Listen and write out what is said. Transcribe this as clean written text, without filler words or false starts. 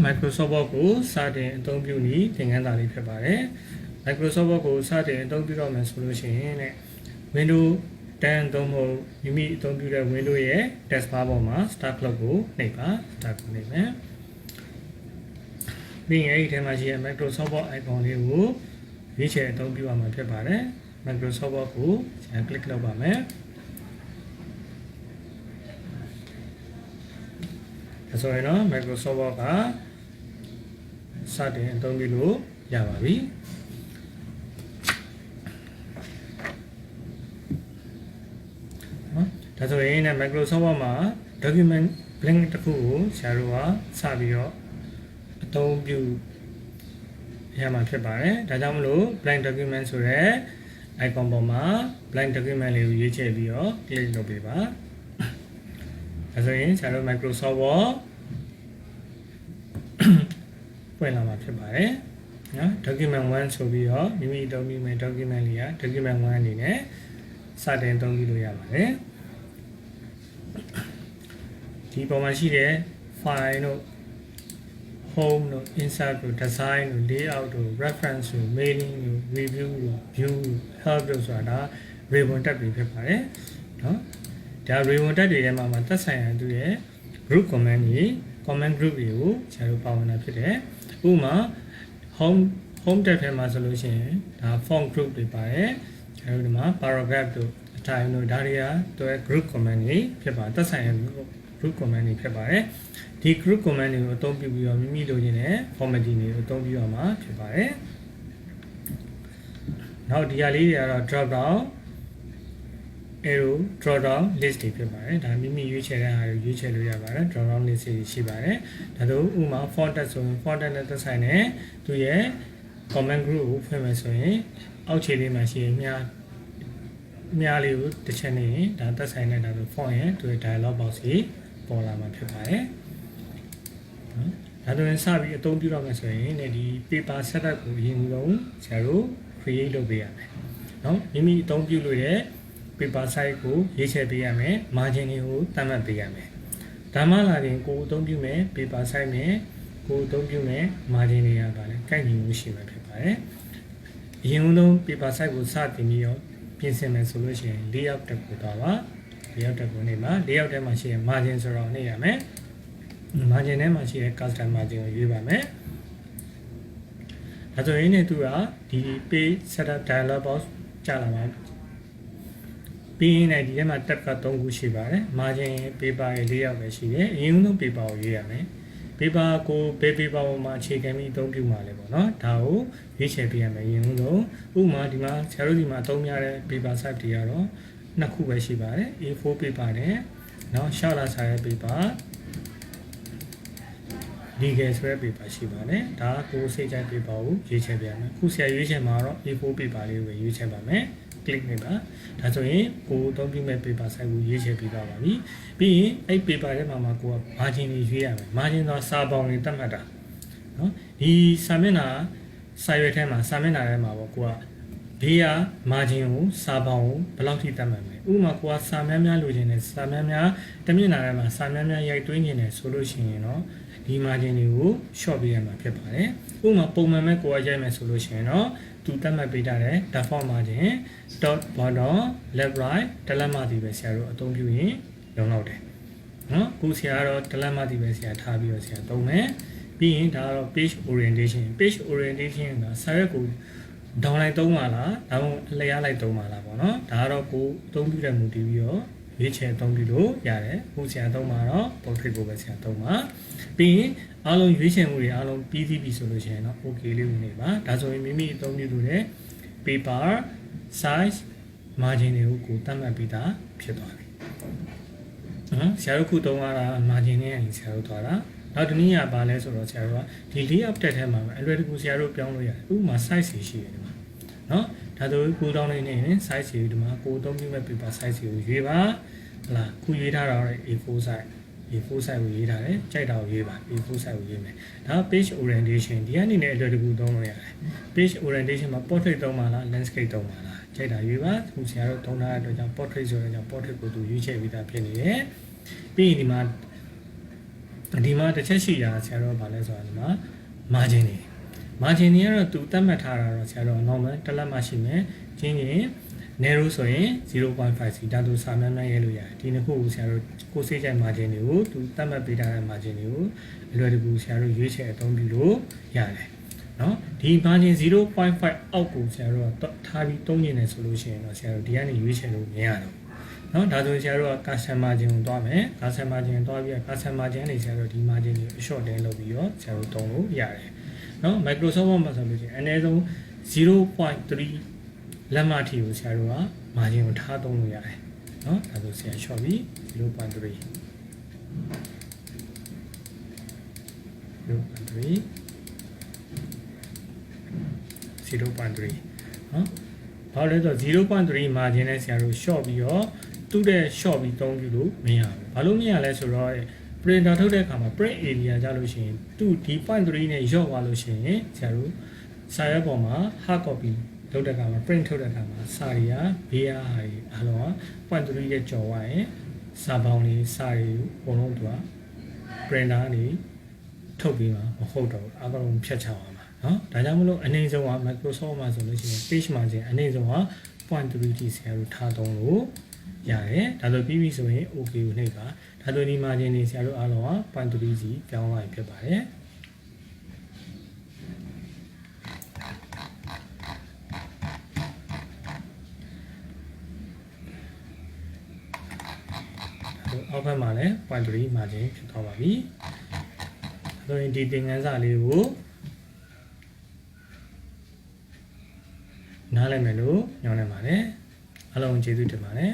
Microsoft Word ကိုစတင်အသုံးပြုနည်းသင်ခန်းစာလေးဖြစ်ပါတယ် Microsoft Word ကိုစတင်အသုံးပြုတော့မယ်ဆိုလို့ရှိရင်တဲ့ Windows 10 သုံးဖို့မိမိအသုံးပြုတဲ့ Windows ရဲ့ taskbar ပေါ်မှာ Start ကလပ်ကိုနှိပ်ပါ Start ကိုနှိပ်မယ်ပြီးရင်အဲ့ဒီထဲမှာရှိတဲ့ Microsoft Word icon လေးကိုရွေးချယ်အသုံးပြုရမှာဖြစ်ပါတယ် Microsoft Word ကိုကျွန်တော် click လုပ်ပါမယ်ဆိုရင်တော့ Microsoft Word ကစတင်အသုံးပြုလို့ရပါပြီဒါဆိုရင် Microsoft Word မှာ document blank တစ်ခုကိုဆရာတို့ကစပြီးတော့အသုံးပြုရမှာဖြစ်ပါတယ်ဒါကြောင့်မလို့ blank document ဆိုတဲ့ icon ပေါ်မှာ blank document လေးကိုရွေးချယ်ပြီးတော့ click လုပ်ပေးပါဒါဆိုရင်ဆရာတို့ Microsoft Word ဖွင့်လာမှာဖြစ်ပါတယ်နော် document 1ဆိုပြီးတော့မိမိအသုံးပြုမယ့် document လေးက document 1အနေနဲ့စတင်အသုံးပြုလို့ရပါတယ်ဒီပေါ်မှာရှိတဲ့ file တို့ home တို့ insert တို့ design တို့ layout တို့ reference တို့ mailing တို့ review တို့ view တို့ help တို့ဆိုတာ ribbon tab တွေဖြစ်ပါတယ်နော်ဒါ ribbon tab တွေထဲမှာသက်ဆိုင်ရာသူရဲ့ group command တွေ command group တွေကိုဆရာတို့ပါဝင်တာဖြစ်တယ်ဥပမာ home tab ထဲမှာဆိုလို့ရှိရင်ဒါ font group တွေပါတယ်ဆရာတို့ဒီမှာ paragraph တို့အတိုင်းတို့ဒါတွေကသူရဲ့ group command တွေဖြစ်ပါသက်ဆိုင်ရာ group command တွေဖြစ်ပါတယ်ဒီ group command တွေကိုအသုံးပြုပြီးတော့မိမိလိုချင်တဲ့ formatting တွေကိုအသုံးပြုရမှာဖြစ်ပါတယ်နောက်ဒီဟာလေးတွေကတော့ drop down arrow drop down list တွေဖြစ်ပါတယ်ဒါမိမိရွေးချယ်တဲ့ဟာကိုရွေးချယ်လို့ရပါတယ် drop down list တွေရှိပါတယ်ဒါတို့ဥပမာ font text ဆိုရင် font text နဲ့သက်ဆိုင်တဲ့သူရဲ့ comment group ကိုဖွင့်မယ်ဆိုရင်အောက်ခြေလေးမှာရှိရင်မြားလေးကိုတစ်ချက်နေရင်ဒါသက်ဆိုင်တဲ့ဒါဆို font ရဲ့သူရဲ့ dialog box ကြီးပေါ်လာမှာဖြစ်ပါတယ်ဒါဆိုရင်စပြီးအသုံးပြုတော့မယ်ဆိုရင်ဒီ paper setup ကိုအရင်ဆုံးဆရာတို့ create လုပ်ပေးရမယ်เนาะမိမိအသုံးပြုလို့တဲ့ paper size ကိုရေးချယ်ပေးရမယ် margin တွေကိုသတ်မှတ်ပေးရမယ်ဒါမှလာရင်ကိုအသုံးပြုမယ် paper size နဲ့ကိုအသုံးပြုမယ် margin တွေကပါလဲကိုက်ညီမှုရှိမှာဖြစ်ပါတယ်အရင်ဆုံး paper size ကိုစတင်ပြီးတော့ပြင်ဆင်မယ်ဆိုလို့ရှိရင် layout တက်ကိုသွားပါ layout တက်ကိုနေမှာ layout ထဲမှာရှိတဲ့ margin ဆိုတော့နေရမယ် margin ထဲမှာရှိတဲ့ custom margin ကိုရွေးပါမယ်ဒါဆိုရင်လည်းသူကဒီ page setup dialog box ကြာလာမှာပြီးရင်လည်းဒီထဲမှာ tab က3ခုရှိပါတယ် margin paper ရဲ့layout ပဲရှိတယ်အရင်ဆုံး paper ကိုရွေးရမယ် paper ကိုဘယ် paper ပေါ်မှာအခြေခံပြီးအသုံးပြုမှာလဲပေါ့နော်ဒါကိုရွေးချယ်ပေးရမယ်အရင်ဆုံးဥပမာဒီမှာဆရာတို့ဒီမှာအသုံးများတဲ့ paper size တွေကတော့နှစ်ခုပဲရှိပါတယ် A4 paper နဲ့နောက်ရှောက်လာစားတဲ့ paper legal ဆိုတဲ့ paper ရှိပါတယ်ဒါကကိုစိတ်ကြိုက် paper ကိုရွေးချယ်ပေးရမယ်ခုဆရာရွေးချယ်မှာတော့ A4 paper လေးကိုရွေးချယ်ပါမယ် click နေပါဒါဆိုရင်ကိုအသုံးပြုမဲ့ paper size ကိုရွေးချယ်ပေးပါပြီပြီးရင်အဲ့ paper ထဲမှာကိုက margin တွေရွေးရမယ် margin ဆိုစာပေါင်းတွေသတ်မှတ်တာနော်ဒီစာမျက်နှာစာရွက်ထဲမှာစာမျက်နှာထဲမှာပေါ့ကိုကဘေးက margin ကိုစာပေါင်းကိုဘယ်လောက်ထိသတ်မှတ်မလဲဥပမာကိုကစာများများလိုချင်တယ်စာများများတမျက်နှာထဲမှာစာများများရိုက်သွင်းနေတယ်ဆိုလို့ရှိရင်တော့ဒီ margin တွေကို short ပေးရမှာဖြစ်ပါတယ်ဥပမာပုံမှန်မဲ့ကိုကရိုက်မယ်ဆိုလို့ရှိရင်တော့သူသတ်မှတ်ပေးထားတဲ့ default margin top bottom left right တလက်မတီပဲဆရာတို့အသုံးပြုရင်လုံလောက်တယ်နော်ခုဆရာကတော့တလက်မတီပဲဆရာထားပြီးတော့ဆရာသုံးမယ်ပြီးရင်ဒါကတော့ page orientation ကစာရွက်ကိုdown လိုက်သုံးပါလားဒါမှမဟုတ်အလျားလိုက်သုံးပါလားပေါ့နော်ဒါကတော့ကိုအသုံးပြုတဲ့မူတည်ပြီးတော့ရွေးချယ်အသုံးပြုလို့ရတယ်ခုဆရာသုံးမှာတော့ portrait ကိုပဲဆရာသုံးပါပြီးရင်အားလုံးရွေးချယ်မှုတွေအားလုံးပြီးပြီဆိုလို့ရှိရင်တော့ okay လေးဝင်နေပါဒါဆိုရင်မိမိအသုံးပြုလို့တဲ့ paper size margin တွေကိုကိုသတ်မှတ်ပြီးသားဖြစ်သွားပြီနော်ဆရာတို့ခုသုံးရတာ margin နဲ့ဆရာတို့သွားတာနောက်တစ်နည်းကဘာလဲဆိုတော့ဆရာတို့ကဒီ layout တက်ထဲမှာအလွယ်တကူဆရာတို့ပြောင်းလို့ရတယ်ဥပမာ size တွေရှိတယ်ဒီမှာနော်ဒါဆိုကိုတောင်းနေနေ size တွေဒီမှာကိုသုံးပြုမဲ့ paper size တွေကိုရွေးပါဟလာခုရွေးထားတာ A4 size A4 size ကိုရေးထားတယ်ကြိုက်တာကိုရေးပါ A4 size ကိုရေးမယ်ဒါ page orientation ဒီအနေနဲ့အလွယ်တကူသုံးလို့ရတယ် page orientation မှာ portrait သုံးပါလား landscape သုံးပါလားကြိုက်တာရွေးပါခုဆရာတို့သုံးထားတဲ့အတွက်ကြောင့် portrait ဆိုတဲ့ကြောင့် portrait ကိုသူရွေးချယ်ပြီးသားဖြစ်နေတယ်ပြီးရင်ဒီမှာ ဒီမှာတစ်ချက်ရှိတာဆရာတော်ဗာလဲဆိုတာဒီမှာ margin တွေ margin တွေကတော့သူသတ်မှတ်ထားတာတော့ဆရာတော် normal တစ်လက်မှရှိမယ်ချင်းချင်း narrow ဆိုရင် 0.5 စီဒါသူစာမှန်းမှန်းရဲလို့ရတယ်ဒီနှစ်ခုကိုဆရာတို့ကိုစိတ်ကြိုက် margin တွေကိုသူသတ်မှတ်ပေးထားတဲ့ margin တွေကိုအလွယ်တကူဆရာတို့ရွေးချယ်အသုံးပြုလို့ရတယ်နော်ဒီ margin 0.5 အောက်ကိုဆရာတို့ကထားပြီးသုံးနေတယ်ဆိုလို့ရှိရင်တော့ဆရာတို့ဒီကနေရွေးချယ်လို့မရတော့နော်ဒါဆိုဆရာတို့က custom margin ကိုတွားမယ် custom margin တွားပြီး custom margin နေဆရာတို့ဒီ margin ကို short တင်လုပ်ပြီးတော့ဆရာတို့သုံးလို့ရတယ်နော် Microsoft Word မှာဆိုလို့ရှိရင်အနည်းဆုံး 0.3 လက်မထိကိုဆရာတို့က margin ကိုထားသုံးလို့ရတယ်နော်ဒါဆိုဆရာ short ပြီး 0.3 နော်ဘာလို့လဲဆိုတော့ 0.3 margin နဲ့ဆရာတို့ short ပြီးတော့သူ့တဲ့ short ပြီးသုံးပြုလို့မရဘူးဘာလို့မရလဲဆိုတော့ printer ထုတ်တဲ့အခါမှာ print area ကြလို့ရှိရင်သူဒီ 0.3 နဲ့ရော့သွားလို့ရှိရင်ဆရာတို့စာရွက်ပေါ်မှာ hard copy လုပ်တဲ့အခါမှာ print ထုတ်တဲ့အခါမှာစာတွေကဘေးအားဟာတွေအားလုံးက 0.3 ရဲ့ကျော်သွားရင်စာပေါင်းလေးစာတွေအကုန်လုံးသူက printer ကနေထုတ်ပြီးမှမဟုတ်တော့ဘူးအကောင်လုံးဖြတ်ချအောင်ပါနော်ဒါကြောင့်မလို့အနေဆုံးက Microsoft မှာဆိုလို့ရှိရင် page margin အနေဆုံးက 0.3 ထိဆရာတို့ထားသုံးလို့ရတယ်ဒါဆိုပြီးပြီဆိုရင် okay ကိုနှိပ်ပါဒါဆိုဒီ margin တွေဆရာတို့အားလုံးက 0.3 စီပြောင်းသွားပြီဖြစ်ပါတယ်အောက်ဘက်မှာလည်း 0.3 margin ဖြစ်သွားပါပြီဆိုရင်ဒီသင်ခန်းစာလေးကိုနားလည်မယ်လို့ညွှန်နေပါတယ်အားလုံးကျေးဇူးတင်ပါတယ်